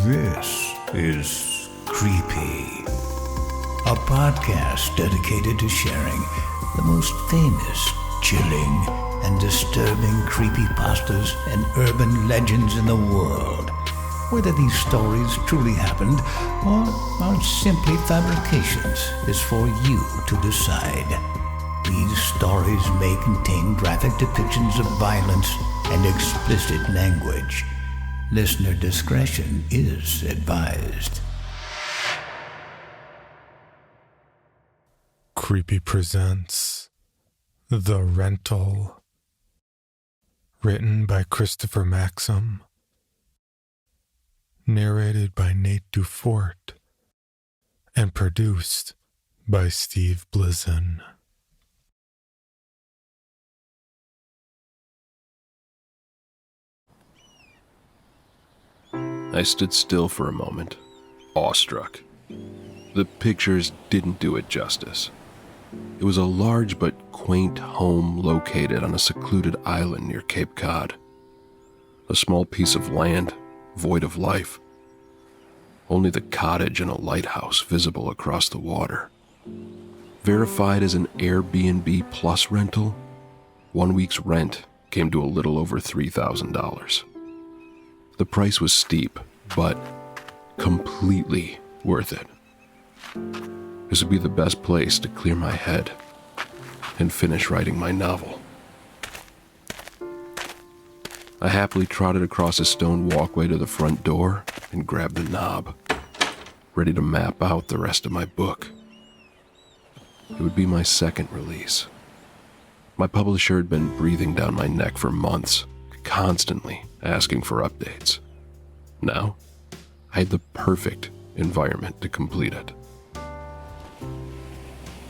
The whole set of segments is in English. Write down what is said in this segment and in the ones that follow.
This is Creepy, a podcast dedicated to sharing the most famous, chilling, and disturbing creepypastas and urban legends in the world. Whether these stories truly happened or are simply fabrications is for you to decide. These stories may contain graphic depictions of violence and explicit language. Listener discretion is advised. Creepy presents The Rental. Written by Christopher Maxim. Narrated by Nate Dufort. And produced by Steve Blizin. I stood still for a moment, awestruck. The pictures didn't do it justice. It was a large but quaint home located on a secluded island near Cape Cod. A small piece of land, void of life. Only the cottage and a lighthouse visible across the water. Verified as an Airbnb Plus rental, 1 week's rent came to a little over $3,000. The price was steep, but completely worth it. This would be the best place to clear my head and finish writing my novel. I happily trotted across a stone walkway to the front door and grabbed the knob, ready to map out the rest of my book. It would be my second release. My publisher had been breathing down my neck for months, constantly asking for updates. Now, I had the perfect environment to complete it.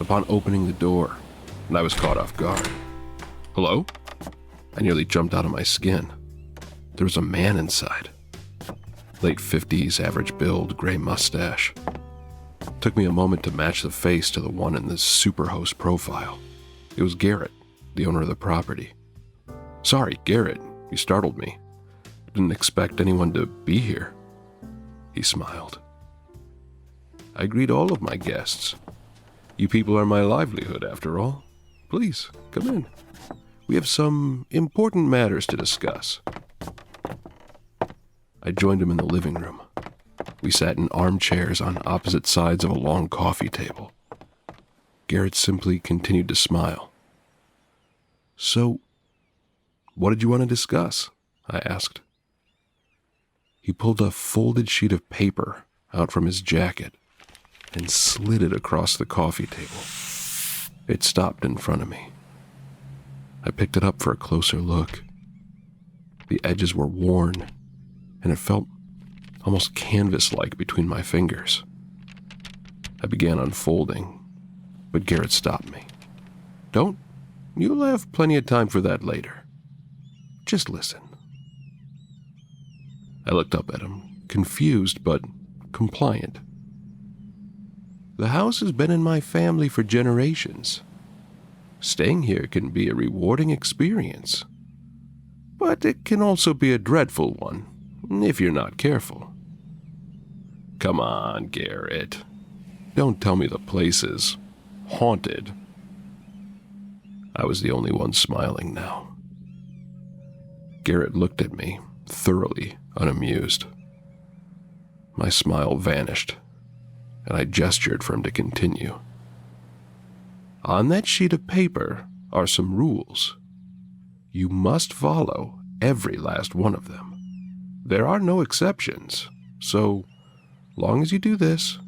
Upon opening the door, I was caught off guard. Hello? I nearly jumped out of my skin. There was a man inside. Late 50s, average build, gray mustache. Took me a moment to match the face to the one in the Superhost profile. It was Garrett, the owner of the property. Sorry, Garrett, you startled me. Didn't expect anyone to be here. He smiled. I greet all of my guests. You people are my livelihood, after all. Please, come in. We have some important matters to discuss. I joined him in the living room. We sat in armchairs on opposite sides of a long coffee table. Garrett simply continued to smile. So, what did you want to discuss? I asked. He pulled a folded sheet of paper out from his jacket and slid it across the coffee table. It stopped in front of me. I picked it up for a closer look. The edges were worn, and it felt almost canvas-like between my fingers. I began unfolding, but Garrett stopped me. Don't. You'll have plenty of time for that later. Just listen. I looked up at him, confused but compliant. The house has been in my family for generations. Staying here can be a rewarding experience, but it can also be a dreadful one if you're not careful. Come on, Garrett. Don't tell me the place is haunted. I was the only one smiling now. Garrett looked at me, thoroughly unamused. My smile vanished, and I gestured for him to continue. On that sheet of paper are some rules. You must follow every last one of them. There are no exceptions, so long as you do this,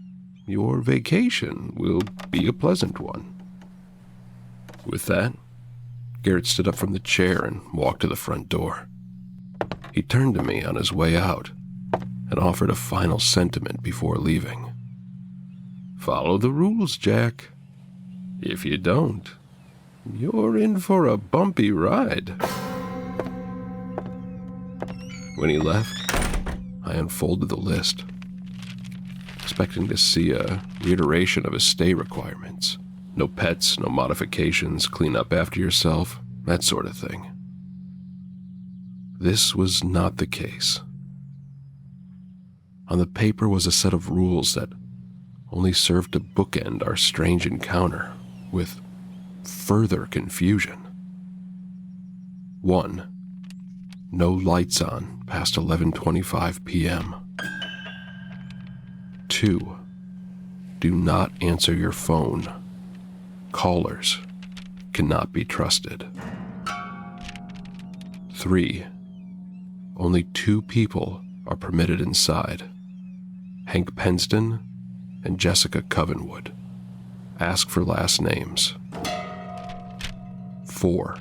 your vacation will be a pleasant one. With that, Garrett stood up from the chair and walked to the front door. He turned to me on his way out and offered a final sentiment before leaving. Follow the rules, Jack. If you don't, you're in for a bumpy ride. When he left, I unfolded the list, expecting to see a reiteration of his stay requirements. No pets, no modifications, clean up after yourself, that sort of thing. This was not the case. On the paper was a set of rules that only served to bookend our strange encounter with further confusion. 1. No lights on past 11:25 p.m. 2. Do not answer your phone. Callers cannot be trusted. 3. Only 2 people are permitted inside. Hank Penston and Jessica Covenwood. Ask for last names. 4.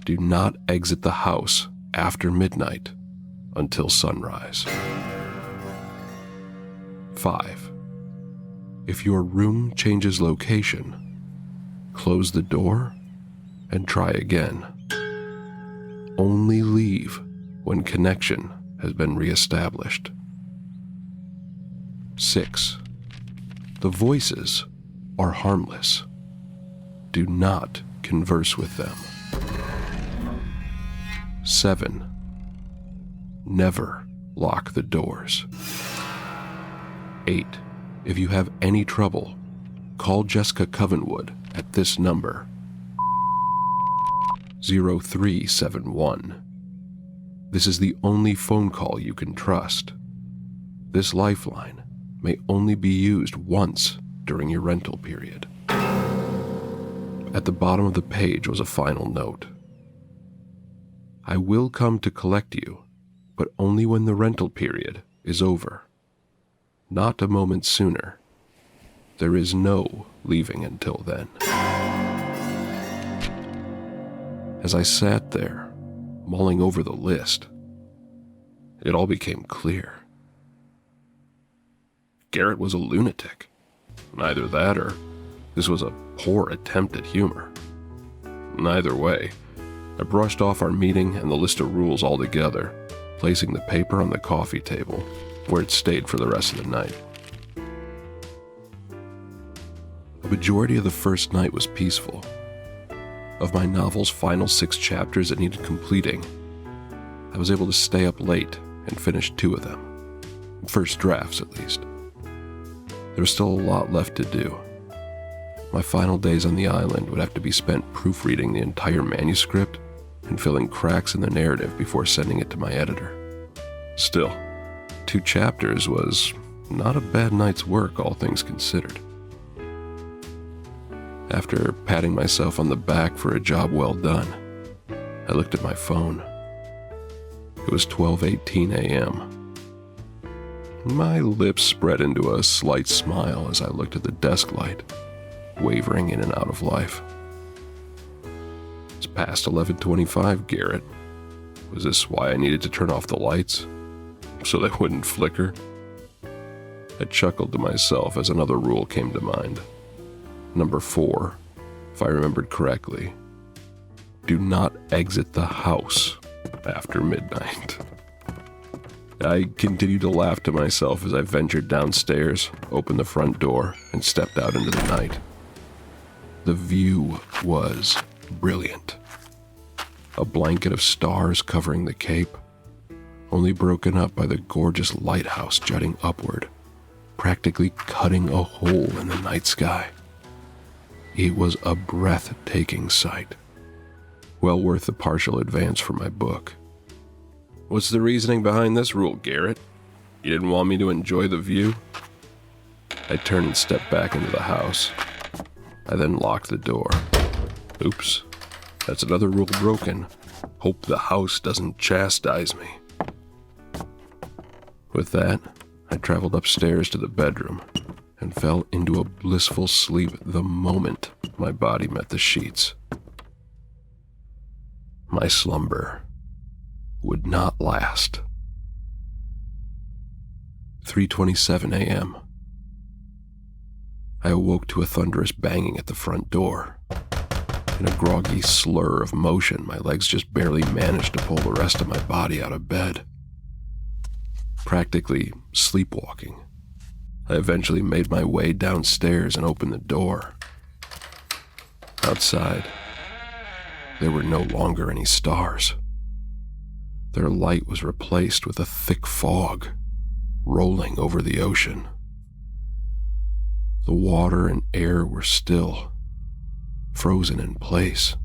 Do not exit the house after midnight until sunrise. 5. If your room changes location, close the door and try again. Only leave when connection has been reestablished. 6. The voices are harmless. Do not converse with them. 7. Never lock the doors. 8. If you have any trouble, call Jessica Covenwood at this number, 0371. This is the only phone call you can trust. This lifeline may only be used once during your rental period. At the bottom of the page was a final note. I will come to collect you, but only when the rental period is over. Not a moment sooner. There is no leaving until then. As I sat there, mulling over the list, it all became clear. Garrett was a lunatic. Either that or this was a poor attempt at humor. Either way, I brushed off our meeting and the list of rules altogether, placing the paper on the coffee table, where it stayed for the rest of the night. A majority of the first night was peaceful. Of my novel's final 6 chapters that needed completing, I was able to stay up late and finish 2 of them. First drafts, at least. There was still a lot left to do. My final days on the island would have to be spent proofreading the entire manuscript and filling cracks in the narrative before sending it to my editor. Still, 2 chapters was not a bad night's work, all things considered. After patting myself on the back for a job well done, I looked at my phone. It was 12:18 a.m. My lips spread into a slight smile as I looked at the desk light, wavering in and out of life. It's past 11:25, Garrett. Was this why I needed to turn off the lights? So they wouldn't flicker? I chuckled to myself as another rule came to mind. Number 4, if I remembered correctly. Do not exit the house after midnight. I continued to laugh to myself as I ventured downstairs, opened the front door, and stepped out into the night. The view was brilliant. A blanket of stars covering the cape, only broken up by the gorgeous lighthouse jutting upward, practically cutting a hole in the night sky. It was a breathtaking sight. Well worth the partial advance for my book. What's the reasoning behind this rule, Garrett? You didn't want me to enjoy the view? I turned and stepped back into the house. I then locked the door. Oops, that's another rule broken. Hope the house doesn't chastise me. With that, I traveled upstairs to the bedroom and fell into a blissful sleep the moment my body met the sheets. My slumber would not last. 3:27 a.m. I awoke to a thunderous banging at the front door. In a groggy slur of motion, my legs just barely managed to pull the rest of my body out of bed. Practically sleepwalking, I eventually made my way downstairs and opened the door. Outside, there were no longer any stars. Their light was replaced with a thick fog, rolling over the ocean. The water and air were still, frozen in place.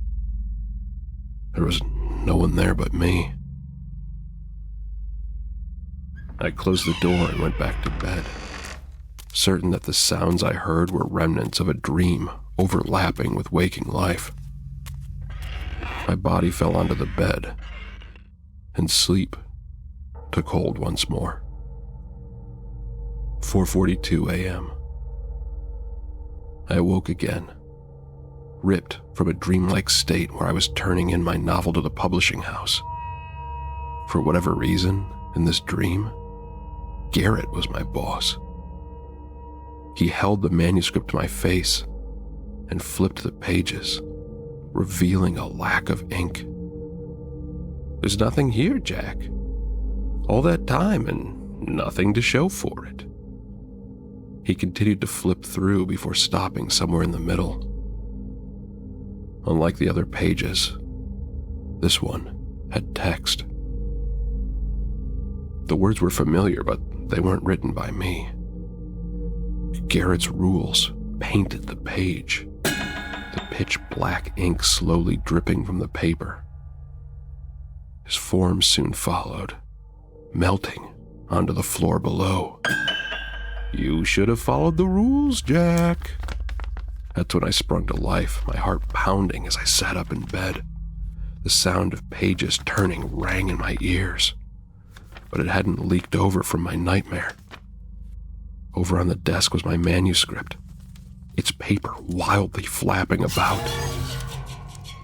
There was no one there but me. I closed the door and went back to bed, certain that the sounds I heard were remnants of a dream overlapping with waking life. My body fell onto the bed, and sleep took hold once more. 4:42 a.m. I awoke again, ripped from a dreamlike state where I was turning in my novel to the publishing house. For whatever reason, in this dream, Garrett was my boss. He held the manuscript to my face and flipped the pages, revealing a lack of ink. "There's nothing here, Jack. All that time and nothing to show for it." He continued to flip through before stopping somewhere in the middle. Unlike the other pages, this one had text. The words were familiar, but they weren't written by me. Garrett's rules painted the page, the pitch black ink slowly dripping from the paper. His form soon followed, melting onto the floor below. "You should have followed the rules, Jack." That's when I sprung to life, my heart pounding as I sat up in bed. The sound of pages turning rang in my ears, but it hadn't leaked over from my nightmare. Over on the desk was my manuscript, its paper wildly flapping about.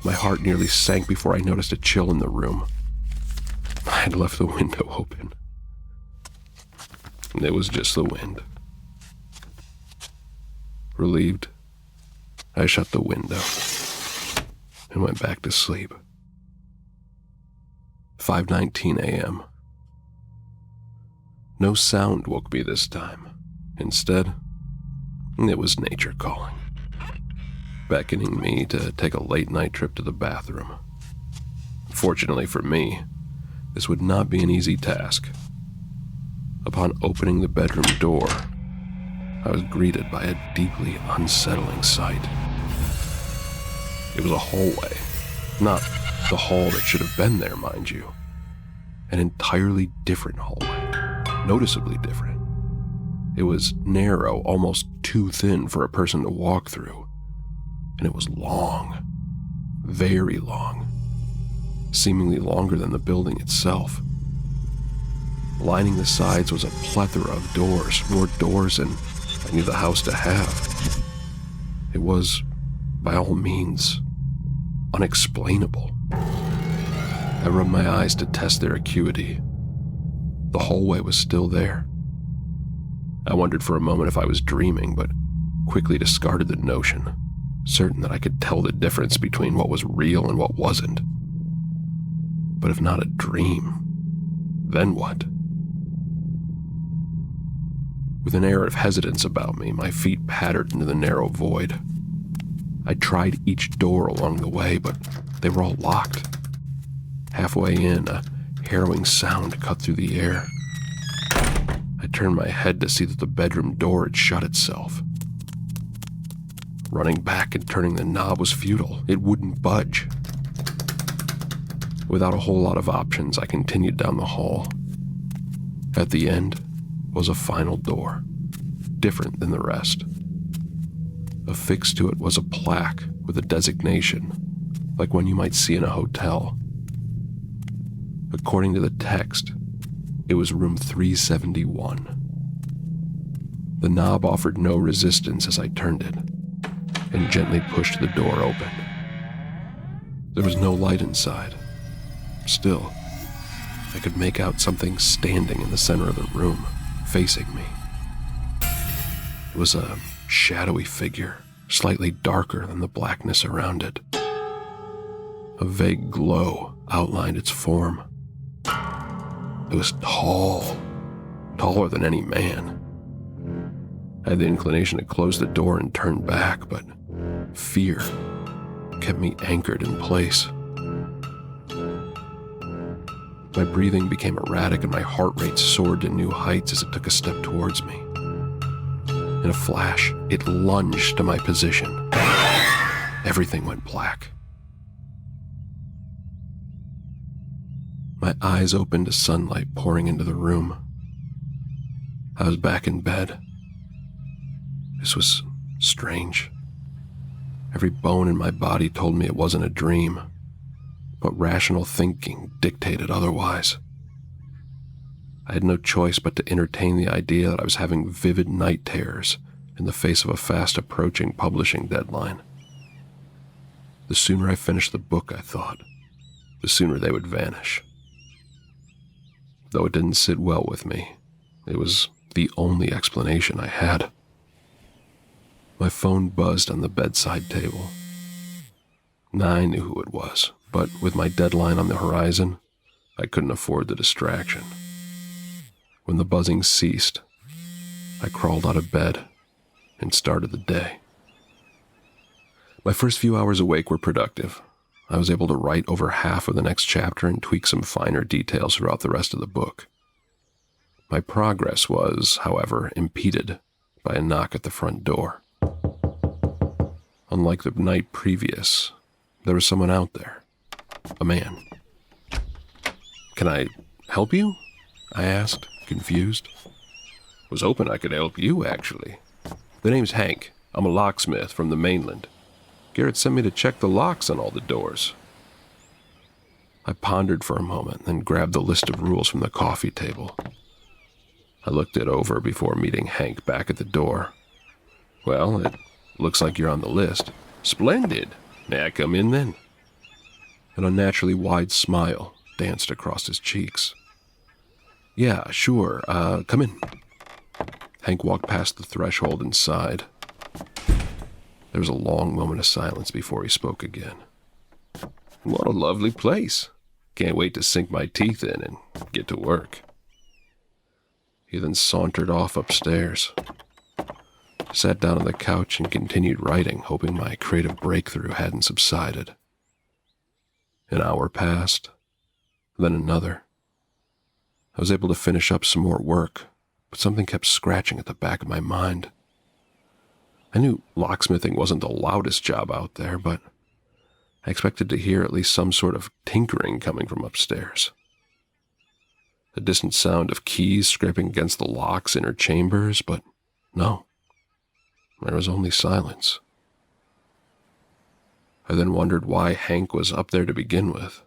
My heart nearly sank before I noticed a chill in the room. I had left the window open. It was just the wind. Relieved, I shut the window and went back to sleep. 5:19 a.m. No sound woke me this time. Instead, it was nature calling, beckoning me to take a late-night trip to the bathroom. Fortunately for me, this would not be an easy task. Upon opening the bedroom door, I was greeted by a deeply unsettling sight. It was a hallway, not the hall that should have been there, mind you. An entirely different hallway, noticeably different. It was narrow, almost too thin for a person to walk through, and it was long, very long, seemingly longer than the building itself. Lining the sides was a plethora of doors, more doors than I knew the house to have. It was, by all means, unexplainable. I rubbed my eyes to test their acuity. The hallway was still there. I wondered for a moment if I was dreaming, but quickly discarded the notion, certain that I could tell the difference between what was real and what wasn't. But if not a dream, then what? With an air of hesitance about me, my feet pattered into the narrow void. I tried each door along the way, but they were all locked. Halfway in, a harrowing sound cut through the air. I turned my head to see that the bedroom door had shut itself. Running back and turning the knob was futile. It wouldn't budge. Without a whole lot of options, I continued down the hall. At the end was a final door, different than the rest. Affixed to it was a plaque with a designation, like one you might see in a hotel. According to the text, it was room 371. The knob offered no resistance as I turned it, and gently pushed the door open. There was no light inside. Still, I could make out something standing in the center of the room, facing me. It was a shadowy figure, slightly darker than the blackness around it. A vague glow outlined its form. It was tall, taller than any man. I had the inclination to close the door and turn back, but fear kept me anchored in place. My breathing became erratic and my heart rate soared to new heights as it took a step towards me. In a flash, it lunged to my position. Everything went black. My eyes opened to sunlight pouring into the room. I was back in bed. This was strange. Every bone in my body told me it wasn't a dream, but rational thinking dictated otherwise. I had no choice but to entertain the idea that I was having vivid night terrors in the face of a fast-approaching publishing deadline. The sooner I finished the book, I thought, the sooner they would vanish. Though it didn't sit well with me, it was the only explanation I had. My phone buzzed on the bedside table. I knew who it was, but with my deadline on the horizon, I couldn't afford the distraction. When the buzzing ceased, I crawled out of bed and started the day. My first few hours awake were productive. I was able to write over half of the next chapter and tweak some finer details throughout the rest of the book. My progress was, however, impeded by a knock at the front door. Unlike the night previous, there was someone out there. A man. "Can I help you?" I asked, confused. "Was hoping I could help you, actually. The name's Hank. I'm a locksmith from the mainland. Garrett sent me to check the locks on all the doors." I pondered for a moment, then grabbed the list of rules from the coffee table. I looked it over before meeting Hank back at the door. "Well, it looks like you're on the list." "Splendid. May I come in then?" An unnaturally wide smile danced across his cheeks. "Yeah, sure. Come in." Hank walked past the threshold and sighed. There was a long moment of silence before he spoke again. "What a lovely place. Can't wait to sink my teeth in and get to work." He then sauntered off upstairs, sat down on the couch and continued writing, hoping my creative breakthrough hadn't subsided. An hour passed, then another. I was able to finish up some more work, but something kept scratching at the back of my mind. I knew locksmithing wasn't the loudest job out there, but I expected to hear at least some sort of tinkering coming from upstairs. The distant sound of keys scraping against the lock's inner chambers, but no. There was only silence. I then wondered why Hank was up there to begin with.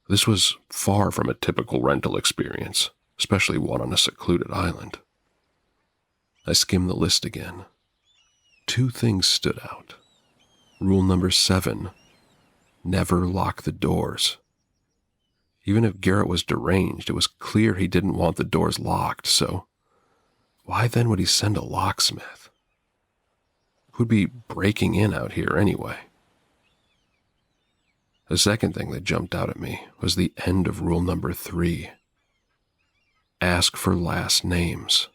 This was far from a typical rental experience, especially one on a secluded island. I skimmed the list again. 2 things stood out. Rule number 7, never lock the doors. Even if Garrett was deranged, it was clear he didn't want the doors locked, so why then would he send a locksmith? Who'd be breaking in out here anyway? The second thing that jumped out at me was the end of rule number 3. Ask for last names.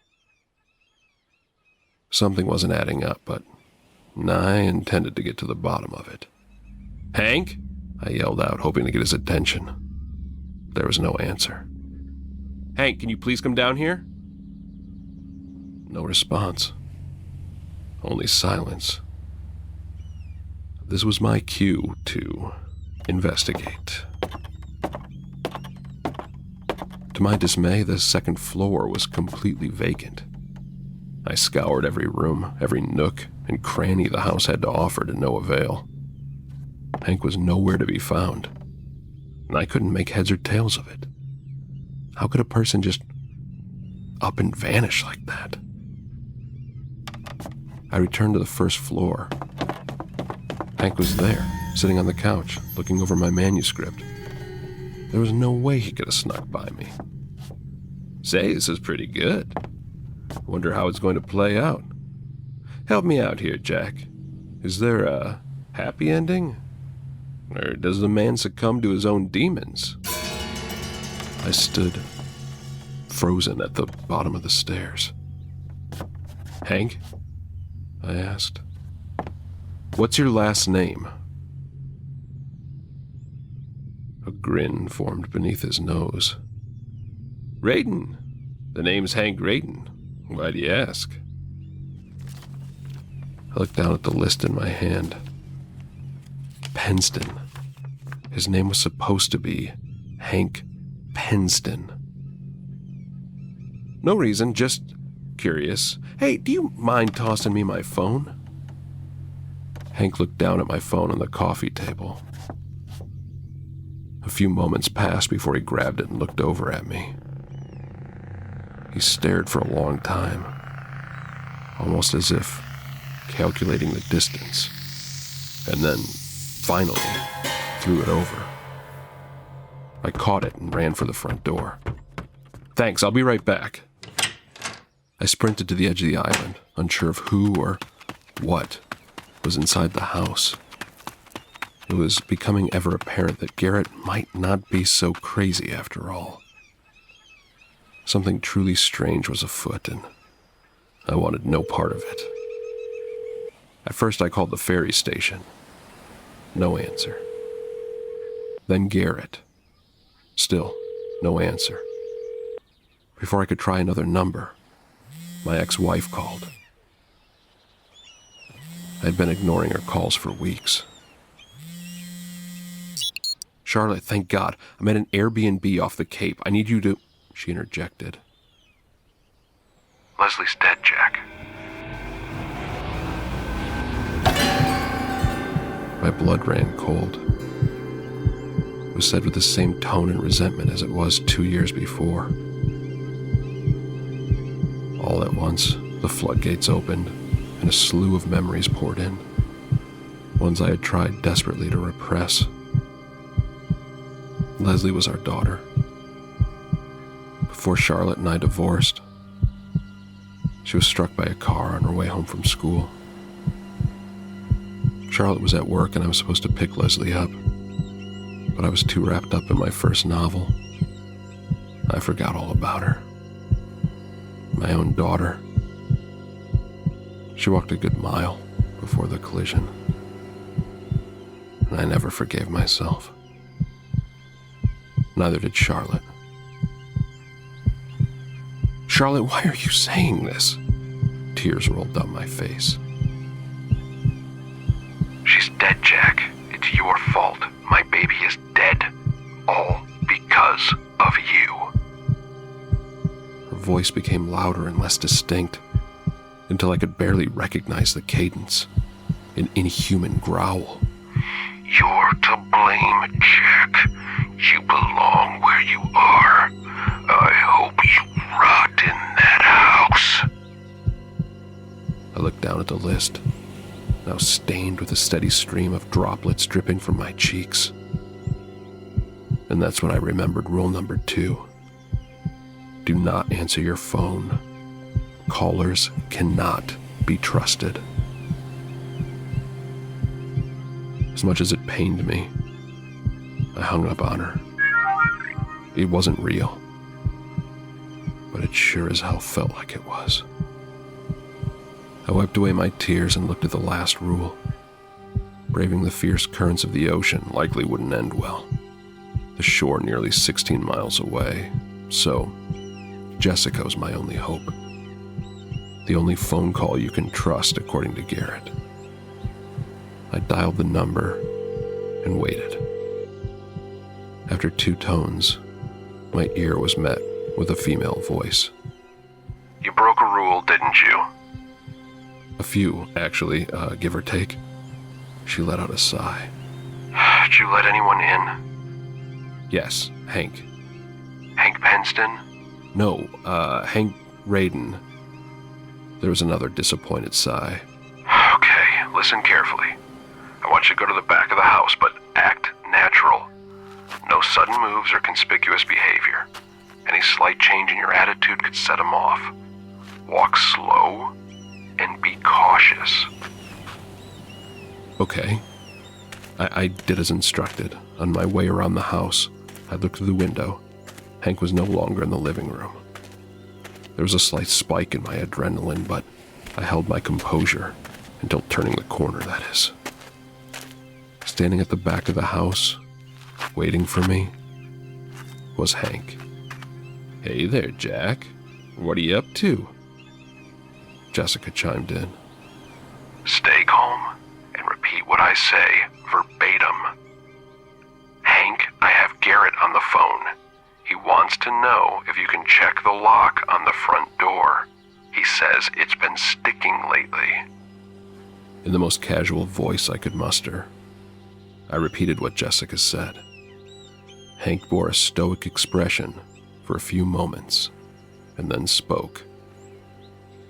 Something wasn't adding up, but I intended to get to the bottom of it. "Hank?" I yelled out, hoping to get his attention. There was no answer. "Hank, can you please come down here?" No response. Only silence. This was my cue to investigate. To my dismay, the second floor was completely vacant. I scoured every room, every nook and cranny the house had to offer to no avail. Hank was nowhere to be found, and I couldn't make heads or tails of it. How could a person just up and vanish like that? I returned to the first floor. Hank was there, sitting on the couch, looking over my manuscript. There was no way he could have snuck by me. "Say, this is pretty good. Wonder how it's going to play out. Help me out here, Jack. Is there a happy ending? Or does the man succumb to his own demons?" I stood, frozen at the bottom of the stairs. "Hank?" I asked. "What's your last name?" A grin formed beneath his nose. Radin. The name's Hank Radin. Why do you ask? I looked down at the list in my hand. Penston. His name was supposed to be Hank Penston. No reason, just curious. Hey, do you mind tossing me my phone? Hank looked down at my phone on the coffee table. A few moments passed before he grabbed it and looked over at me. He stared for a long time, almost as if calculating the distance, and then, finally, threw it over. I caught it and ran for the front door. Thanks, I'll be right back. I sprinted to the edge of the island, unsure of who or what was inside the house. It was becoming ever apparent that Garrett might not be so crazy after all. Something truly strange was afoot, and I wanted no part of it. At first I called the ferry station. No answer. Then Garrett. Still, no answer. Before I could try another number, my ex-wife called. I'd been ignoring her calls for weeks. Charlotte, thank God. I'm at an Airbnb off the Cape. I need you to... She interjected. Leslie's dead, Jack. My blood ran cold. It was said with the same tone and resentment as it was 2 years before. All at once, the floodgates opened, and a slew of memories poured in. Ones I had tried desperately to repress. Leslie was our daughter. Before Charlotte and I divorced, she was struck by a car on her way home from school. Charlotte was at work and I was supposed to pick Leslie up, but I was too wrapped up in my first novel. I forgot all about her. My own daughter. She walked a good mile before the collision, and I never forgave myself. Neither did Charlotte. Charlotte, why are you saying this? Tears rolled down my face. She's dead, Jack. It's your fault. My baby is dead. All because of you. Her voice became louder and less distinct, until I could barely recognize the cadence. An inhuman growl. You're to blame, Jack. You belong where you are. I hope you rot in that house. I looked down at the list, now stained with a steady stream of droplets dripping from my cheeks. And that's when I remembered rule number 2. Do not answer your phone. Callers cannot be trusted. As much as it pained me, I hung up on her. It wasn't real, but it sure as hell felt like it was. I wiped away my tears and looked at the last rule. Braving the fierce currents of the ocean likely wouldn't end well. The shore nearly 16 miles away, so Jessica was my only hope. The only phone call you can trust, according to Garrett. I dialed the number and waited. After 2 tones, my ear was met with a female voice. You broke a rule, didn't you? A few, actually, give or take. She let out a sigh. Did you let anyone in? Yes, Hank. Hank Penston? No, Hank Radin. There was another disappointed sigh. Okay, listen carefully. I want you to go to the back of the house, but act natural. No sudden moves or conspicuous behavior. Any slight change in your attitude could set him off. Walk slow and be cautious. Okay. I did as instructed. On my way around the house, I looked through the window. Hank was no longer in the living room. There was a slight spike in my adrenaline, but I held my composure until turning the corner, that is. Standing at the back of the house, waiting for me, was Hank. "Hey there, Jack. What are you up to?" Jessica chimed in. Stay calm and repeat what I say verbatim. Hank, I have Garrett on the phone. He wants to know if you can check the lock on the front door. He says it's been sticking lately. In the most casual voice I could muster, I repeated what Jessica said. Hank bore a stoic expression for a few moments, and then spoke.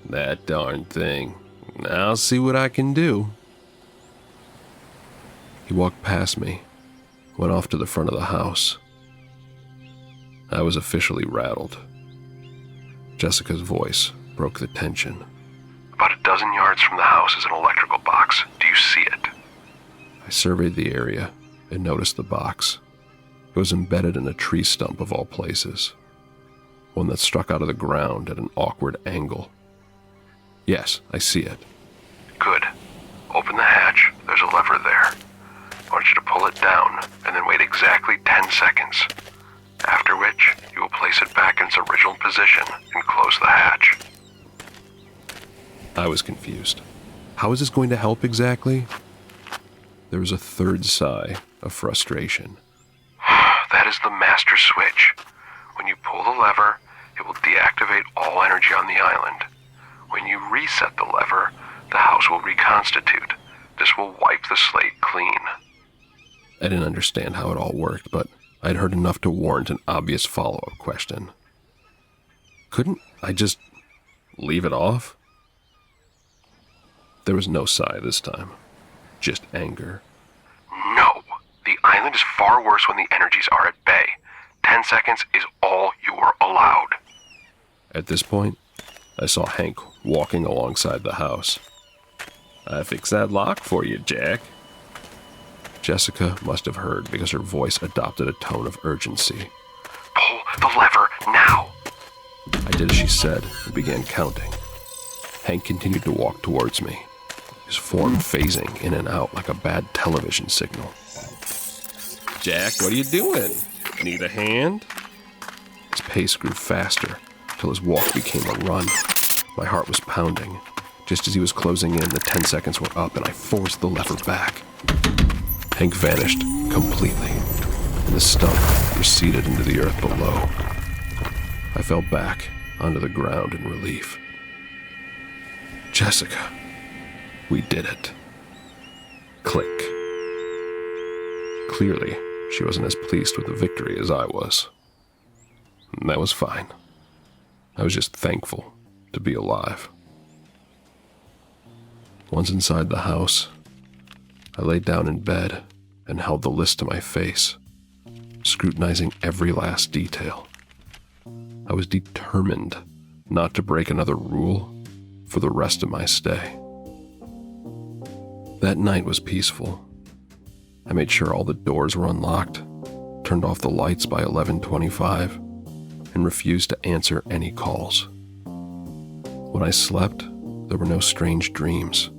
"That darn thing. I'll see what I can do." He walked past me, went off to the front of the house. I was officially rattled. Jessica's voice broke the tension. About a dozen yards from the house is an electrical box. Do you see it? I surveyed the area and noticed the box. It was embedded in a tree stump of all places, one that struck out of the ground at an awkward angle. "Yes, I see it." Good. Open the hatch. There's a lever there. I want you to pull it down and then wait exactly 10 seconds. After which, you will place it back in its original position and close the hatch. I was confused. How is this going to help exactly? There was a third sigh of frustration. That is the master switch. When you pull the lever, it will deactivate all energy on the island. When you reset the lever, the house will reconstitute. This will wipe the slate clean. I didn't understand how it all worked, but I'd heard enough to warrant an obvious follow-up question. Couldn't I just leave it off? There was no sigh this time, just anger. No, the island is far worse when the energies are at bay. 10 seconds is all you are allowed. At this point, I saw Hank walking alongside the house. "I fixed that lock for you, Jack." Jessica must have heard because her voice adopted a tone of urgency. Pull the lever now. I did as she said and began counting. Hank continued to walk towards me, his form phasing in and out like a bad television signal. "Jack, what are you doing? Need a hand?" His pace grew faster till his walk became a run. My heart was pounding. Just as he was closing in, the 10 seconds were up and I forced the lever back. Hank vanished completely, and the stump receded into the earth below. I fell back onto the ground in relief. Jessica, we did it. Click. Clearly, she wasn't as pleased with the victory as I was. And that was fine. I was just thankful to be alive. Once inside the house, I laid down in bed and held the list to my face, scrutinizing every last detail. I was determined not to break another rule for the rest of my stay. That night was peaceful. I made sure all the doors were unlocked, turned off the lights by 11:25, and refused to answer any calls. When I slept, there were no strange dreams.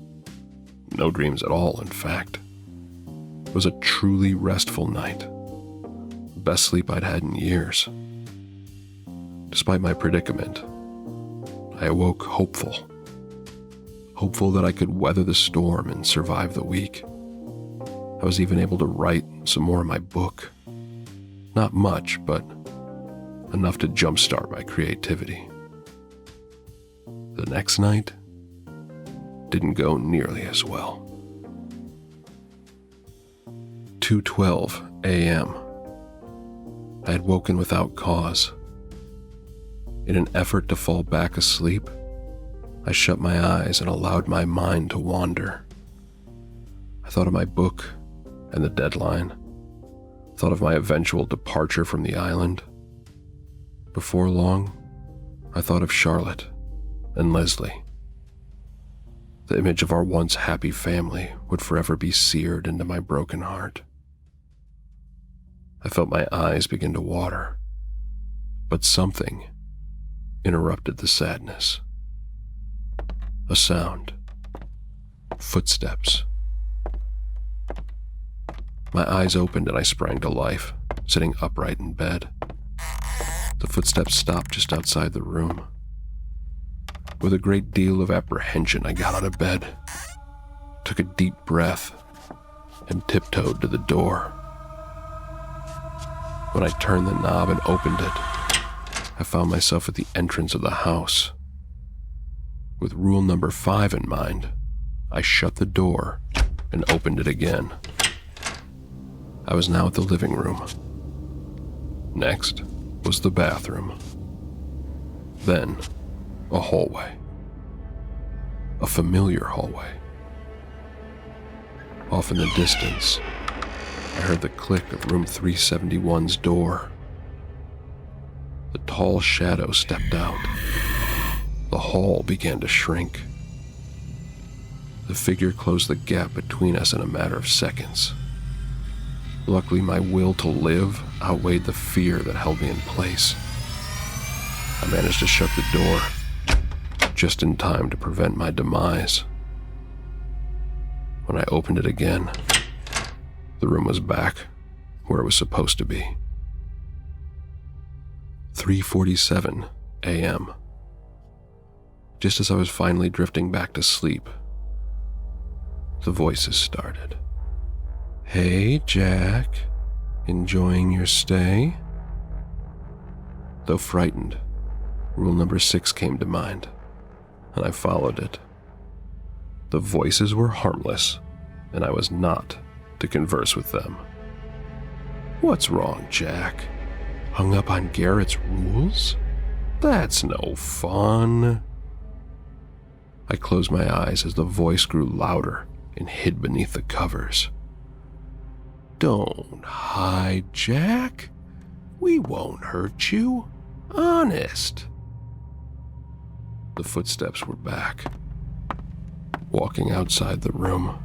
No dreams at all, in fact. It was a truly restful night. The best sleep I'd had in years. Despite my predicament, I awoke hopeful. Hopeful that I could weather the storm and survive the week. I was even able to write some more in my book. Not much, but enough to jumpstart my creativity. The next night didn't go nearly as well. 2:12 a.m. I had woken without cause. In an effort to fall back asleep, I shut my eyes and allowed my mind to wander. I thought of my book and the deadline, thought of my eventual departure from the island. Before long, I thought of Charlotte and Leslie. The image of our once happy family would forever be seared into my broken heart. I felt my eyes begin to water, but something interrupted the sadness. A sound. Footsteps. My eyes opened and I sprang to life, sitting upright in bed. The footsteps stopped just outside the room. With a great deal of apprehension, I got out of bed, took a deep breath, and tiptoed to the door. When I turned the knob and opened it, I found myself at the entrance of the house. With rule number 5 in mind, I shut the door and opened it again. I was now at the living room. Next was the bathroom. Then, a hallway. A familiar hallway. Off in the distance, I heard the click of room 371's door. The tall shadow stepped out. The hall began to shrink. The figure closed the gap between us in a matter of seconds. Luckily, my will to live outweighed the fear that held me in place. I managed to shut the door, just in time to prevent my demise. When I opened it again, the room was back where it was supposed to be. 3:47 a.m. Just as I was finally drifting back to sleep, the voices started. "Hey, Jack, enjoying your stay?" Though frightened, rule number 6 came to mind, and I followed it. The voices were harmless, and I was not to converse with them. "What's wrong, Jack? Hung up on Garrett's rules? That's no fun." I closed my eyes as the voice grew louder and hid beneath the covers. "Don't hide, Jack. We won't hurt you. Honest." The footsteps were back, walking outside the room.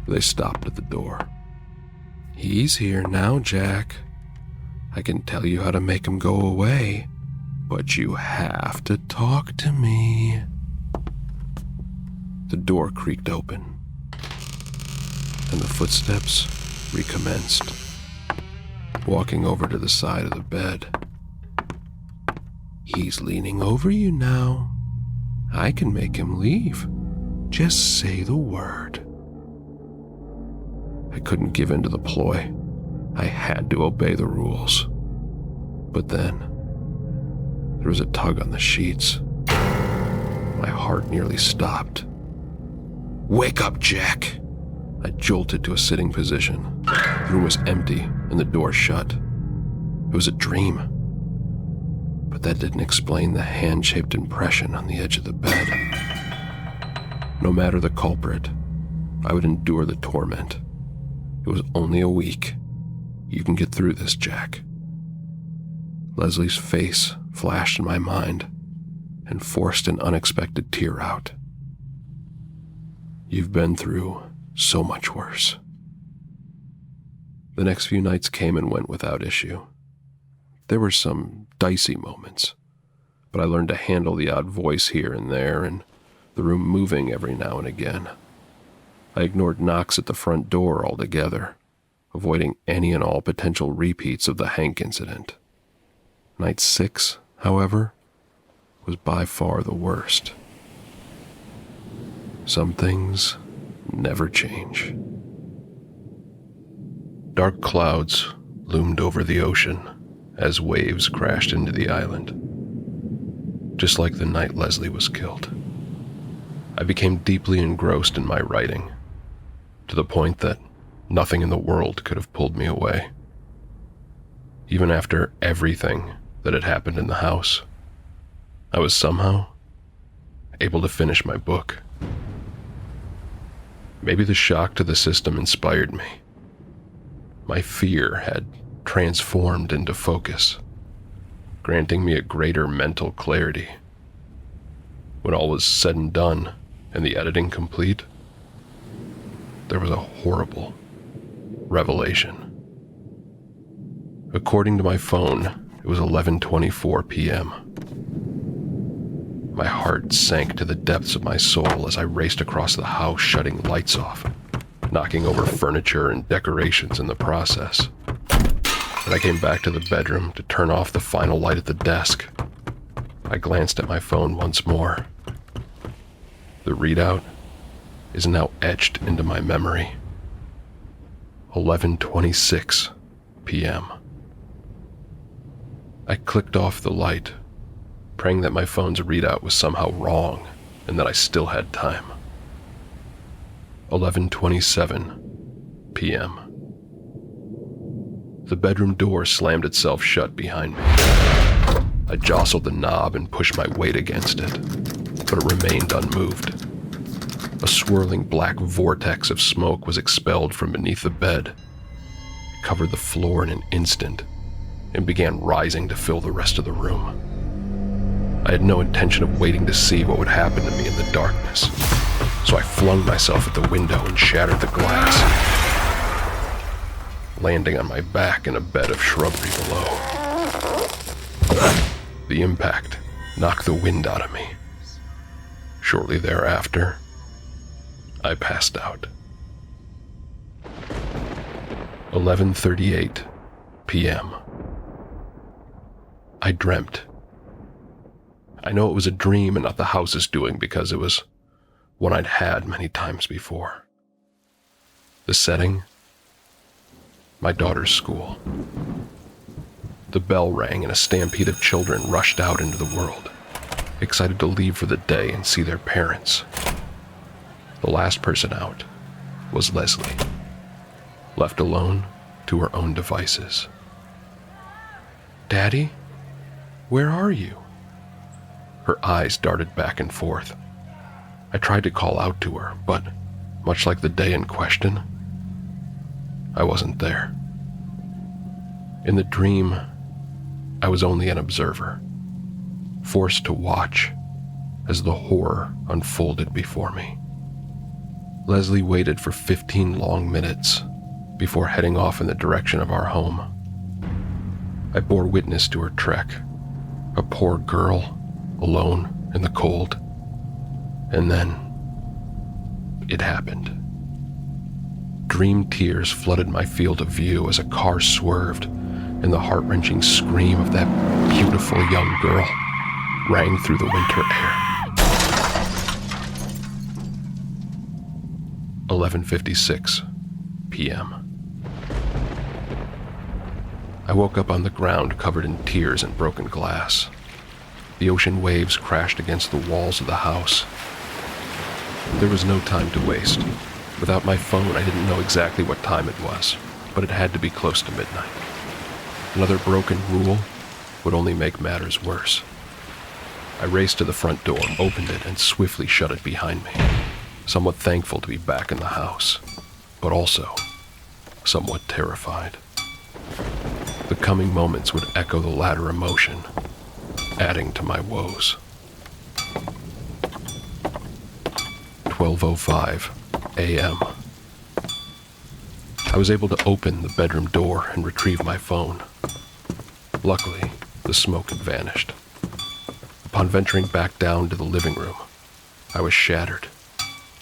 They stopped at the door. "He's here now, Jack. I can tell you how to make him go away, but you have to talk to me." The door creaked open, and the footsteps recommenced, walking over to the side of the bed. "He's leaning over you now. I can make him leave. Just say the word." I couldn't give in to the ploy. I had to obey the rules. But then, there was a tug on the sheets. My heart nearly stopped. "Wake up, Jack!" I jolted to a sitting position. The room was empty and the door shut. It was a dream. But that didn't explain the hand-shaped impression on the edge of the bed. No matter the culprit, I would endure the torment. It was only a week. You can get through this, Jack. Leslie's face flashed in my mind and forced an unexpected tear out. You've been through so much worse. The next few nights came and went without issue. There were some dicey moments, but I learned to handle the odd voice here and there and the room moving every now and again. I ignored knocks at the front door altogether, avoiding any and all potential repeats of the Hank incident. Night 6, however, was by far the worst. Some things never change. Dark clouds loomed over the ocean as waves crashed into the island. Just like the night Leslie was killed, I became deeply engrossed in my writing, to the point that nothing in the world could have pulled me away. Even after everything that had happened in the house, I was somehow able to finish my book. Maybe the shock to the system inspired me. My fear had transformed into focus, granting me a greater mental clarity. When all was said and done and the editing complete, there was a horrible revelation. According to my phone, it was 11:24 p.m. My heart sank to the depths of my soul as I raced across the house, shutting lights off, knocking over furniture and decorations in the process. When I came back to the bedroom to turn off the final light at the desk, I glanced at my phone once more. The readout is now etched into my memory. 11:26 p.m. I clicked off the light, praying that my phone's readout was somehow wrong and that I still had time. 11:27 p.m. The bedroom door slammed itself shut behind me. I jostled the knob and pushed my weight against it, but it remained unmoved. A swirling black vortex of smoke was expelled from beneath the bed. It covered the floor in an instant and began rising to fill the rest of the room. I had no intention of waiting to see what would happen to me in the darkness, so I flung myself at the window and shattered the glass, landing on my back in a bed of shrubbery below. The impact knocked the wind out of me. Shortly thereafter, I passed out. 11:38 p.m. I dreamt. I know it was a dream and not the house's doing because it was one I'd had many times before. The setting? My daughter's school. The bell rang and a stampede of children rushed out into the world, excited to leave for the day and see their parents. The last person out was Leslie, left alone to her own devices. "Daddy, where are you?" Her eyes darted back and forth. I tried to call out to her, but, much like the day in question, I wasn't there. In the dream, I was only an observer, forced to watch as the horror unfolded before me. Leslie waited for 15 long minutes before heading off in the direction of our home. I bore witness to her trek, a poor girl, alone in the cold. And then, it happened. Dream tears flooded my field of view as a car swerved, and the heart-wrenching scream of that beautiful young girl rang through the winter air. 11:56 p.m. I woke up on the ground covered in tears and broken glass. The ocean waves crashed against the walls of the house. There was no time to waste. Without my phone, I didn't know exactly what time it was, but it had to be close to midnight. Another broken rule would only make matters worse. I raced to the front door, opened it, and swiftly shut it behind me, somewhat thankful to be back in the house, but also somewhat terrified. The coming moments would echo the latter emotion, adding to my woes. 12:05 a.m. I was able to open the bedroom door and retrieve my phone. Luckily, the smoke had vanished. Upon venturing back down to the living room, I was shattered,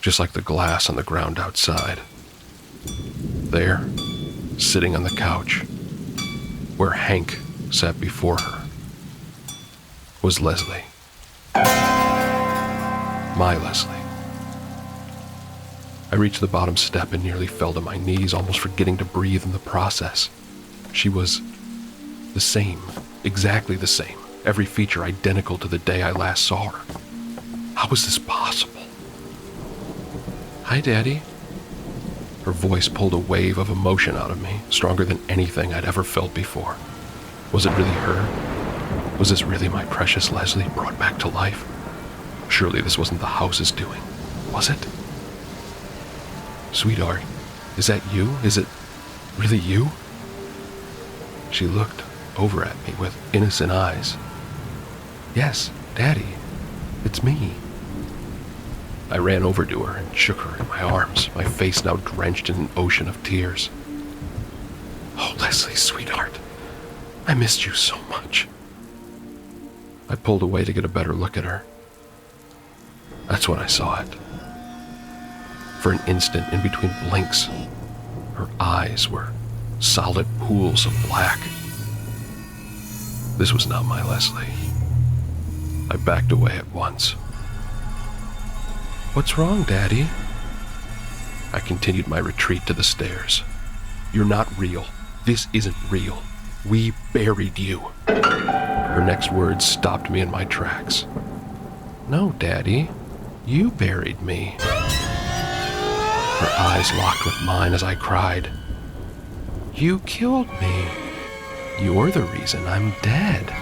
just like the glass on the ground outside. There, sitting on the couch, where Hank sat before her, was Leslie. My Leslie. I reached the bottom step and nearly fell to my knees, almost forgetting to breathe in the process. She was the same, exactly the same, every feature identical to the day I last saw her. How was this possible? "Hi, Daddy." Her voice pulled a wave of emotion out of me, stronger than anything I'd ever felt before. Was it really her? Was this really my precious Leslie brought back to life? Surely this wasn't the house's doing, was it? "Sweetheart, is that you? Is it really you?" She looked over at me with innocent eyes. "Yes, Daddy, it's me." I ran over to her and shook her in my arms, my face now drenched in an ocean of tears. "Oh, Leslie, sweetheart, I missed you so much." I pulled away to get a better look at her. That's when I saw it. For an instant, in between blinks, her eyes were solid pools of black. This was not my Leslie. I backed away at once. "What's wrong, Daddy?" I continued my retreat to the stairs. "You're not real. This isn't real. We buried you." Her next words stopped me in my tracks. "No, Daddy. You buried me." Her eyes locked with mine as I cried, "You killed me. You're the reason I'm dead."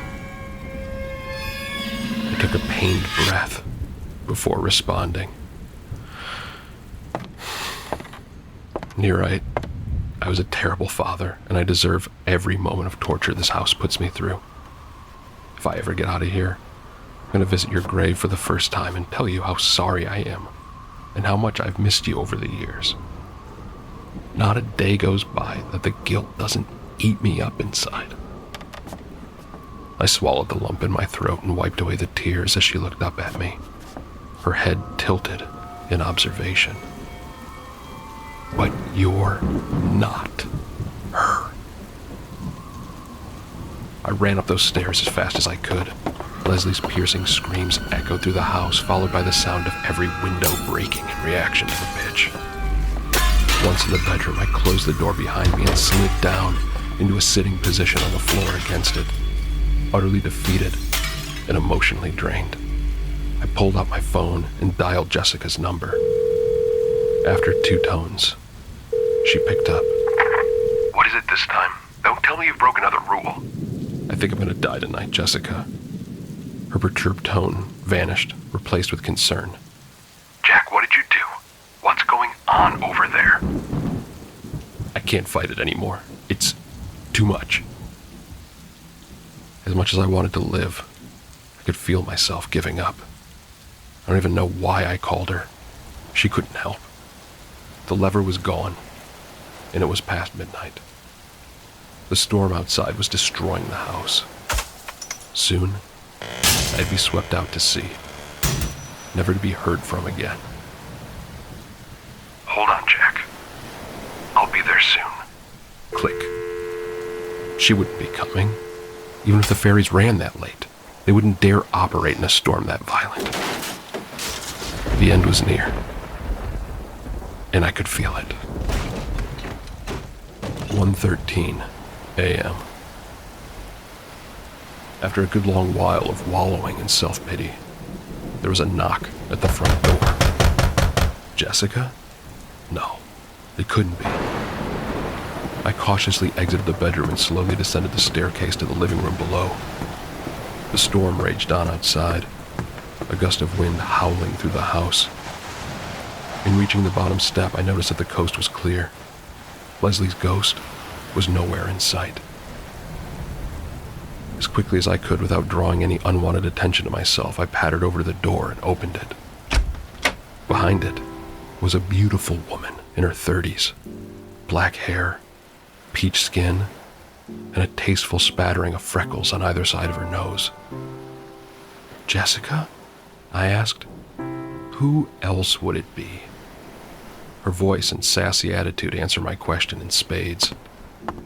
I took a pained breath before responding. You're right. I was a terrible father, and I deserve every moment of torture this house puts me through. If I ever get out of here, I'm going to visit your grave for the first time and tell you how sorry I am and how much I've missed you over the years. Not a day goes by that the guilt doesn't eat me up inside. I swallowed the lump in my throat and wiped away the tears as she looked up at me, her head tilted in observation. "But you're not her." I ran up those stairs as fast as I could. Leslie's piercing screams echoed through the house, followed by the sound of every window breaking in reaction to the pitch. Once in the bedroom, I closed the door behind me and slid down into a sitting position on the floor against it, utterly defeated and emotionally drained. I pulled out my phone and dialed Jessica's number. After 2 tones, she picked up. "What is it this time? Don't tell me you've broken another rule." "I think I'm going to die tonight, Jessica." Her perturbed tone vanished, replaced with concern. "Jack, what did you do? What's going on over there?" "I can't fight it anymore. It's too much." As much as I wanted to live, I could feel myself giving up. I don't even know why I called her. She couldn't help. The lever was gone, and it was past midnight. The storm outside was destroying the house. Soon, I'd be swept out to sea, never to be heard from again. "Hold on, Jack. I'll be there soon." Click. She wouldn't be coming. Even if the ferries ran that late, they wouldn't dare operate in a storm that violent. The end was near, and I could feel it. 1:13 a.m. After a good long while of wallowing in self-pity, there was a knock at the front door. Jessica? No, it couldn't be. I cautiously exited the bedroom and slowly descended the staircase to the living room below. The storm raged on outside, a gust of wind howling through the house. In reaching the bottom step, I noticed that the coast was clear. Leslie's ghost was nowhere in sight. As quickly as I could, without drawing any unwanted attention to myself, I pattered over to the door and opened it. Behind it was a beautiful woman in her 30s, black hair, peach skin, and a tasteful spattering of freckles on either side of her nose. "Jessica?" I asked. "Who else would it be?" Her voice and sassy attitude answered my question in spades.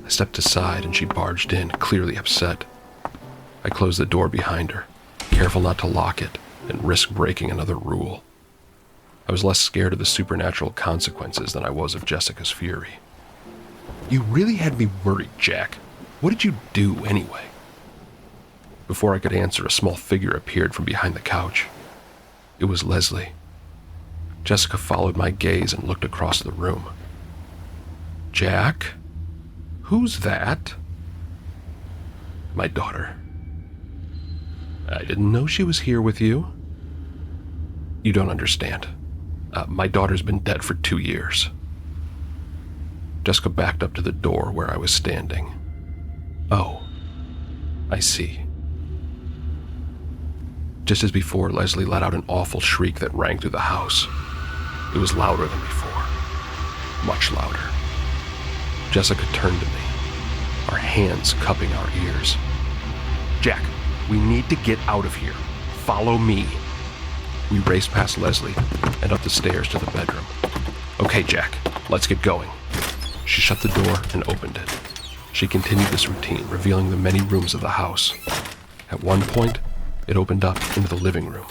I stepped aside and she barged in, clearly upset. I closed the door behind her, careful not to lock it and risk breaking another rule. I was less scared of the supernatural consequences than I was of Jessica's fury. "You really had me worried, Jack. What did you do anyway?" Before I could answer, a small figure appeared from behind the couch. It was Leslie. Jessica followed my gaze and looked across the room. "Jack? Who's that?" "My daughter." "I didn't know she was here with you." "You don't understand. My daughter's been dead for 2 years. Jessica backed up to the door where I was standing. "Oh, I see." Just as before, Leslie let out an awful shriek that rang through the house. It was louder than before, much louder. Jessica turned to me, our hands cupping our ears. "Jack, we need to get out of here. Follow me." We raced past Leslie and up the stairs to the bedroom. Okay, Jack, let's get going. She shut the door and opened it. She continued this routine, revealing the many rooms of the house. At one point, it opened up into the living room.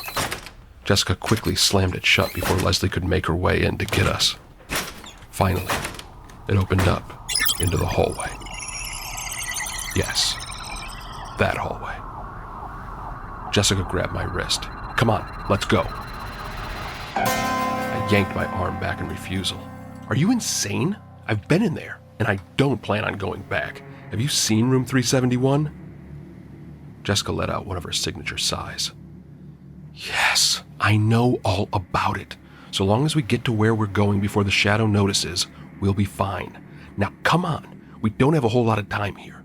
Jessica quickly slammed it shut before Leslie could make her way in to get us. Finally, it opened up into the hallway. Yes, that hallway. Jessica grabbed my wrist. Come on, let's go. I yanked my arm back in refusal. Are you insane? I've been in there, and I don't plan on going back. Have you seen room 371? Jessica let out one of her signature sighs. Yes, I know all about it. So long as we get to where we're going before the shadow notices, we'll be fine. Now come on, we don't have a whole lot of time here.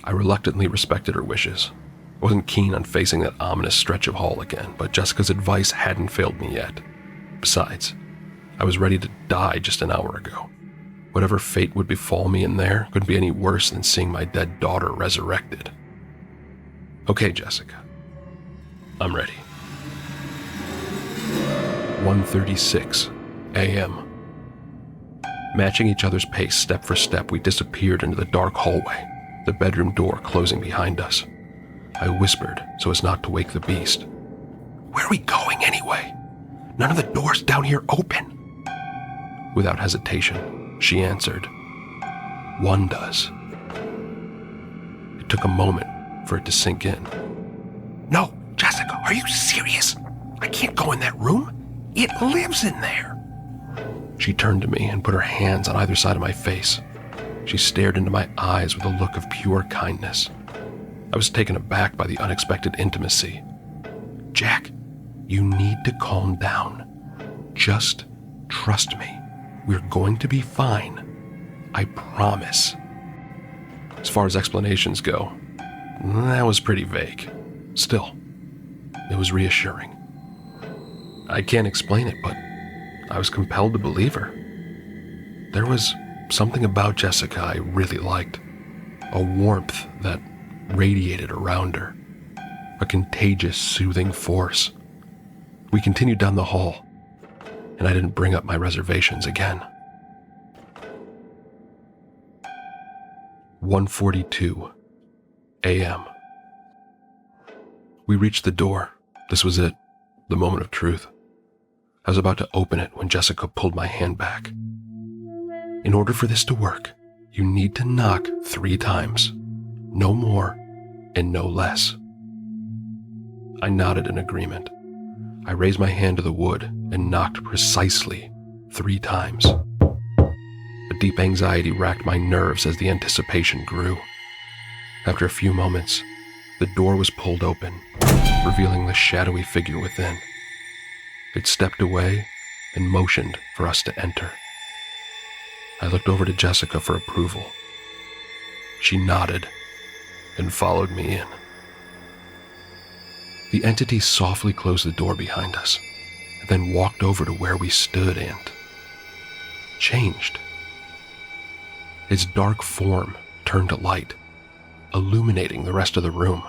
I reluctantly respected her wishes. I wasn't keen on facing that ominous stretch of hall again, but Jessica's advice hadn't failed me yet. Besides, I was ready to die just an hour ago. Whatever fate would befall me in there couldn't be any worse than seeing my dead daughter resurrected. Okay, Jessica. I'm ready. 1:36 a.m. Matching each other's pace step for step, we disappeared into the dark hallway, the bedroom door closing behind us. I whispered so as not to wake the beast. Where are we going anyway? None of the doors down here open. Without hesitation, she answered, one does. It took a moment for it to sink in. No, Jessica, are you serious? I can't go in that room. It lives in there. She turned to me and put her hands on either side of my face. She stared into my eyes with a look of pure kindness. I was taken aback by the unexpected intimacy. Jack, you need to calm down. Just trust me. We're going to be fine. I promise. As far as explanations go, that was pretty vague. Still, it was reassuring. I can't explain it, but I was compelled to believe her. There was something about Jessica I really liked. A warmth that radiated around her. A contagious, soothing force. We continued down the hall, and I didn't bring up my reservations again. 1:42 a.m. We reached the door. This was it, the moment of truth. I was about to open it when Jessica pulled my hand back. In order for this to work, you need to knock 3 times. No more and no less. I nodded in agreement. I raised my hand to the wood and knocked precisely 3 times. A deep anxiety racked my nerves as the anticipation grew. After a few moments, the door was pulled open, revealing the shadowy figure within. It stepped away and motioned for us to enter. I looked over to Jessica for approval. She nodded and followed me in. The entity softly closed the door behind us, and then walked over to where we stood and changed. Its dark form turned to light, illuminating the rest of the room.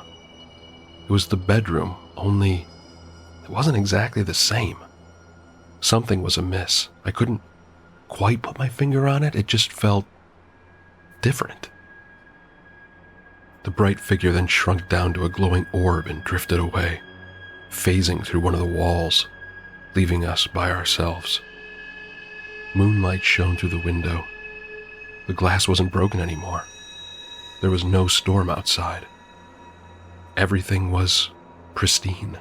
It was the bedroom, only it wasn't exactly the same. Something was amiss. I couldn't quite put my finger on it. It just felt different. The bright figure then shrunk down to a glowing orb and drifted away, phasing through one of the walls, leaving us by ourselves. Moonlight shone through the window. The glass wasn't broken anymore. There was no storm outside. Everything was pristine.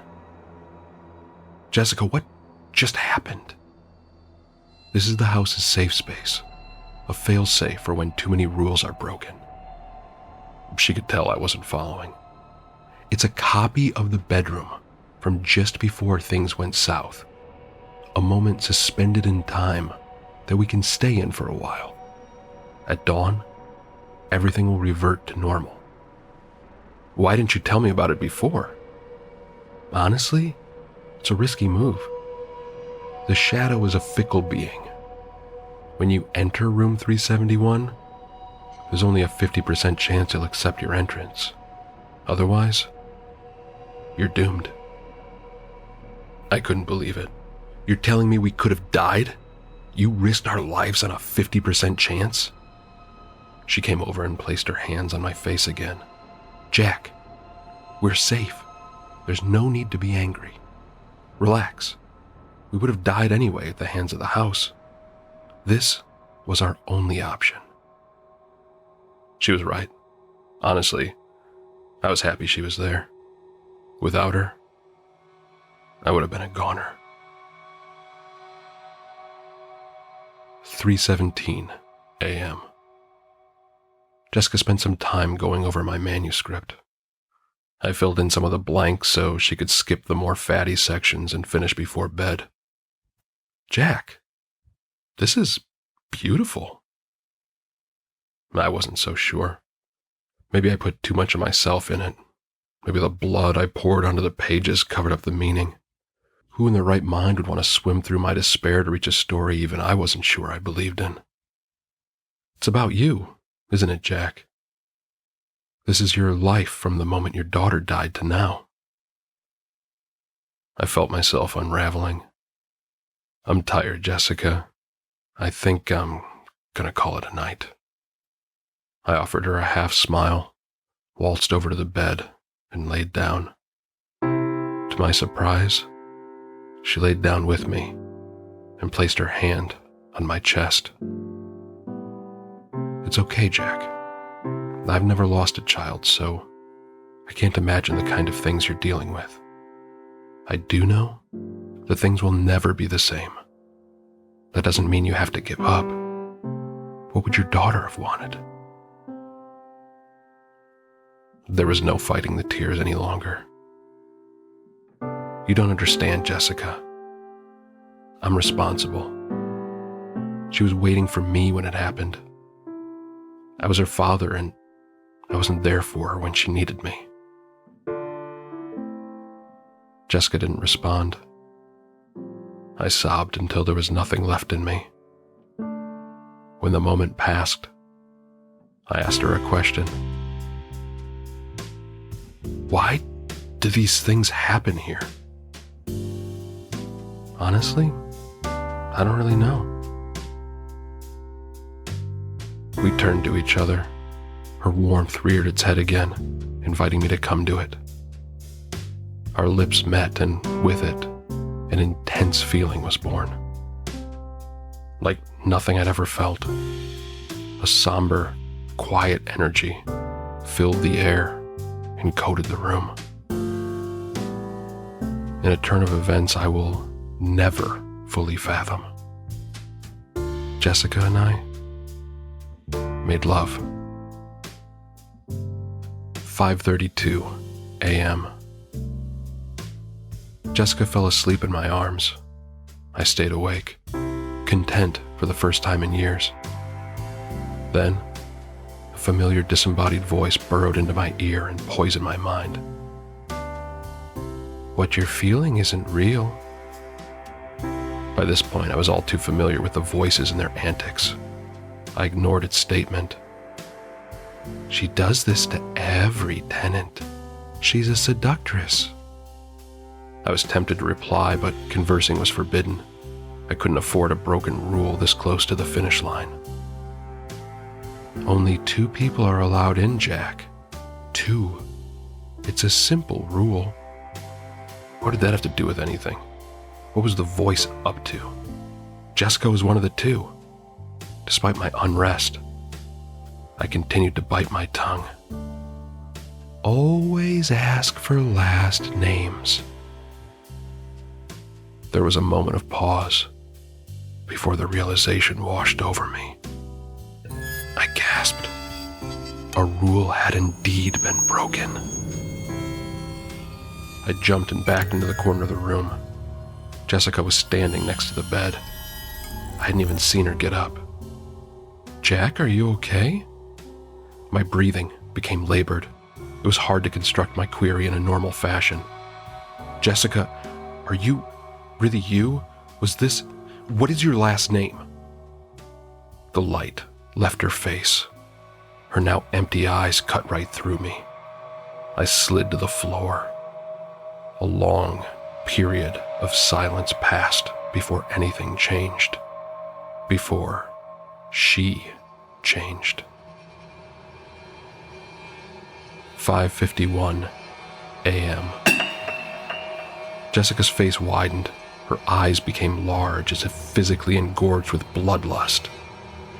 Jessica, what just happened? This is the house's safe space, a fail-safe for when too many rules are broken. She could tell I wasn't following. It's a copy of the bedroom from just before things went south. A moment suspended in time that we can stay in for a while. At dawn, everything will revert to normal. Why didn't you tell me about it before? Honestly, it's a risky move. The shadow is a fickle being. When you enter room 371, there's only a 50% chance he'll accept your entrance. Otherwise, you're doomed. I couldn't believe it. You're telling me we could have died? You risked our lives on a 50% chance? She came over and placed her hands on my face again. Jack, we're safe. There's no need to be angry. Relax. We would have died anyway at the hands of the house. This was our only option. She was right. Honestly, I was happy she was there. Without her, I would have been a goner. 3:17 a.m. Jessica spent some time going over my manuscript. I filled in some of the blanks so she could skip the more fatty sections and finish before bed. Jack, this is beautiful. I wasn't so sure. Maybe I put too much of myself in it. Maybe the blood I poured onto the pages covered up the meaning. Who in their right mind would want to swim through my despair to reach a story even I wasn't sure I believed in? It's about you, isn't it, Jack? This is your life from the moment your daughter died to now. I felt myself unraveling. I'm tired, Jessica. I think I'm gonna call it a night. I offered her a half smile, waltzed over to the bed, and laid down. To my surprise, she laid down with me and placed her hand on my chest. It's okay, Jack. I've never lost a child, so I can't imagine the kind of things you're dealing with. I do know that things will never be the same. That doesn't mean you have to give up. What would your daughter have wanted? There was no fighting the tears any longer. You don't understand, Jessica. I'm responsible. She was waiting for me when it happened. I was her father, and I wasn't there for her when she needed me. Jessica didn't respond. I sobbed until there was nothing left in me. When the moment passed, I asked her a question. Why do these things happen here? Honestly, I don't really know. We turned to each other. Her warmth reared its head again, inviting me to come to it. Our lips met, and with it, an intense feeling was born. Like nothing I'd ever felt. A somber, quiet energy filled the air and coated the room. In a turn of events I will never fully fathom, Jessica and I made love. 5:32 a.m. Jessica fell asleep in my arms. I stayed awake, content for the first time in years. Then, a familiar disembodied voice burrowed into my ear and poisoned my mind. What you're feeling isn't real. By this point, I was all too familiar with the voices and their antics. I ignored its statement. She does this to every tenant. She's a seductress. I was tempted to reply, but conversing was forbidden. I couldn't afford a broken rule this close to the finish line. Only 2 people are allowed in, Jack. 2. It's a simple rule. What did that have to do with anything? What was the voice up to? Jessica was one of the 2. Despite my unrest, I continued to bite my tongue. Always ask for last names. There was a moment of pause before the realization washed over me. I gasped. A rule had indeed been broken. I jumped and backed into the corner of the room. Jessica was standing next to the bed. I hadn't even seen her get up. Jack, are you okay? My breathing became labored. It was hard to construct my query in a normal fashion. Jessica, are you really you? What is your last name? The light left her face. Her now empty eyes cut right through me. I slid to the floor. A long period of silence passed before anything changed. before she changed. 5:51 a.m. Jessica's face widened. Her eyes became large, as if physically engorged with bloodlust.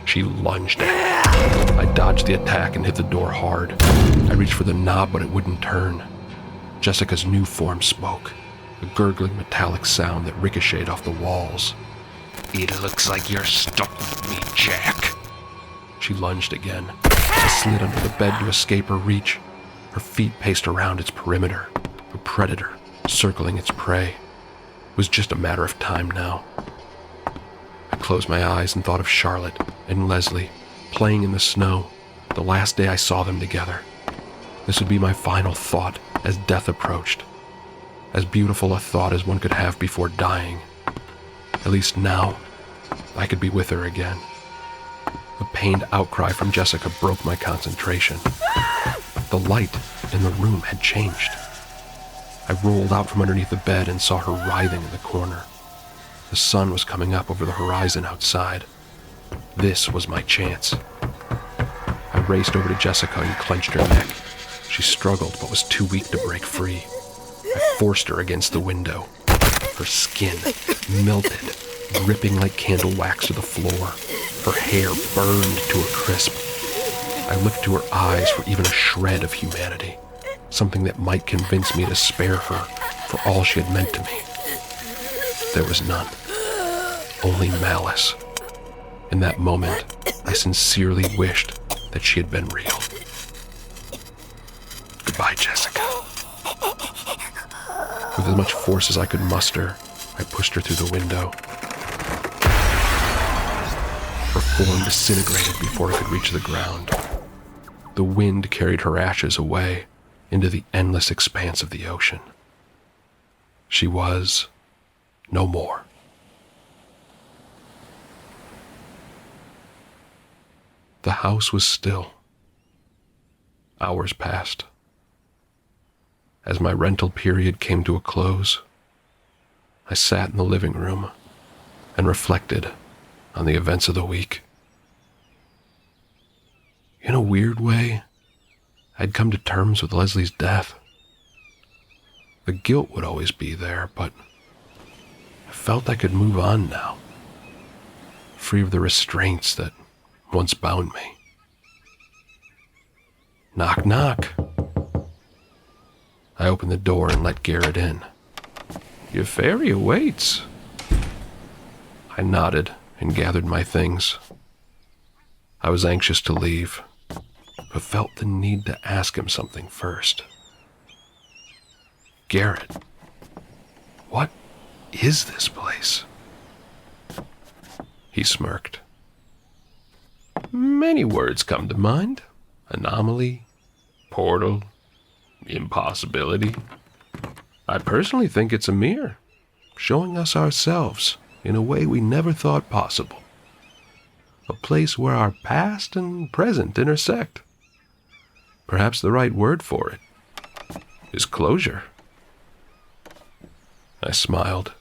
She lunged at me. I dodged the attack and hit the door hard. I reached for the knob, but it wouldn't turn. Jessica's new form spoke, a gurgling metallic sound that ricocheted off the walls. "It looks like you're stuck with me, Jack." She lunged again. I slid under the bed to escape her reach. Her feet paced around its perimeter, a predator circling its prey. It was just a matter of time now. I closed my eyes and thought of Charlotte and Leslie playing in the snow, the last day I saw them together. This would be my final thought as death approached. As beautiful a thought as one could have before dying. At least now, I could be with her again. A pained outcry from Jessica broke my concentration. The light in the room had changed. I rolled out from underneath the bed and saw her writhing in the corner. The sun was coming up over the horizon outside. This was my chance. I raced over to Jessica and clenched her neck. She struggled but was too weak to break free. I forced her against the window. Her skin melted, dripping like candle wax to the floor. Her hair burned to a crisp. I looked to her eyes for even a shred of humanity, something that might convince me to spare her for all she had meant to me. There was none, only malice. In that moment, I sincerely wished that she had been real. Goodbye, Jessica. With as much force as I could muster, I pushed her through the window. Her form disintegrated before it could reach the ground. The wind carried her ashes away into the endless expanse of the ocean. She was no more. The house was still. Hours passed. As my rental period came to a close, I sat in the living room and reflected on the events of the week. In a weird way, I'd come to terms with Leslie's death. The guilt would always be there, but I felt I could move on now, free of the restraints that once bound me. Knock, knock. I opened the door and let Garrett in. "Your ferry awaits." I nodded and gathered my things. I was anxious to leave, but felt the need to ask him something first. "Garrett, what is this place?" He smirked. "Many words come to mind. Anomaly, portal, impossibility. I personally think it's a mirror, showing us ourselves in a way we never thought possible. A place where our past and present intersect. Perhaps the right word for it is closure." I smiled.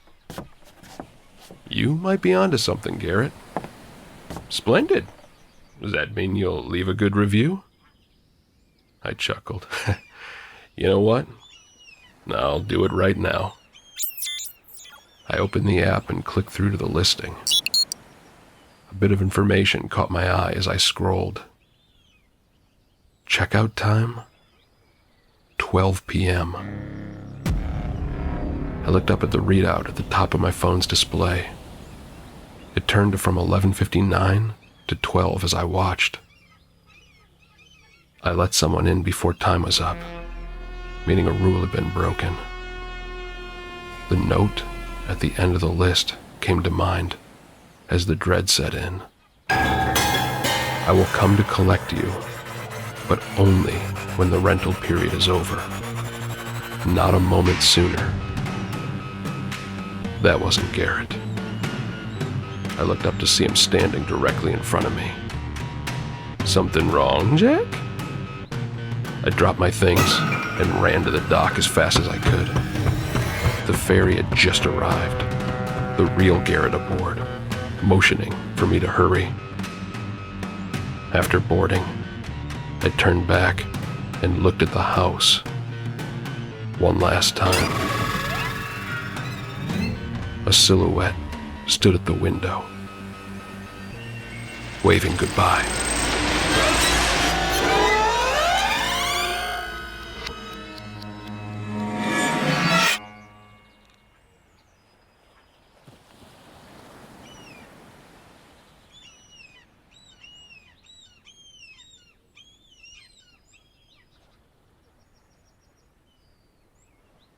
"You might be onto something, Garrett." "Splendid. Does that mean you'll leave a good review?" I chuckled. "You know what? I'll do it right now." I opened the app and clicked through to the listing. A bit of information caught my eye as I scrolled. Checkout time, 12 p.m. I looked up at the readout at the top of my phone's display. It turned from 11:59 to 12 as I watched. I let someone in before time was up, meaning a rule had been broken. The note at the end of the list came to mind as the dread set in. "I will come to collect you, but only when the rental period is over. Not a moment sooner." That wasn't Garrett. I looked up to see him standing directly in front of me. "Something wrong, Jack?" I dropped my things and ran to the dock as fast as I could. The ferry had just arrived, the real Garrett aboard, motioning for me to hurry. After boarding, I turned back and looked at the house one last time. A silhouette stood at the window, waving goodbye.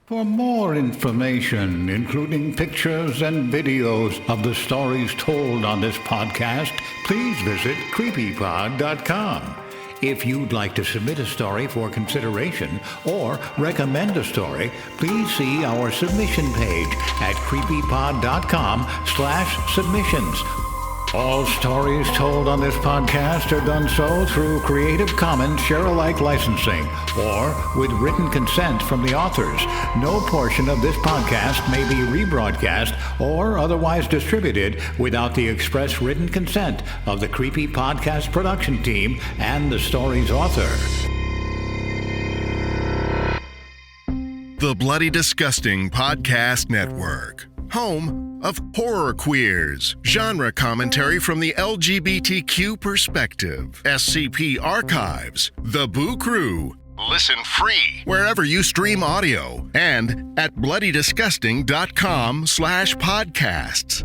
For more information, including pictures and videos of the stories told on this podcast, please visit creepypod.com. If you'd like to submit a story for consideration or recommend a story, please see our submission page at creepypod.com/submissions. All stories told on this podcast are done so through Creative Commons Share-alike licensing or with written consent from the authors. No portion of this podcast may be rebroadcast or otherwise distributed without the express written consent of the Creepy Podcast production team and the story's author. The Bloody Disgusting Podcast Network, home of horror queers, genre commentary from the LGBTQ perspective, SCP archives, The Boo Crew. Listen free wherever you stream audio and at bloodydisgusting.com/podcasts.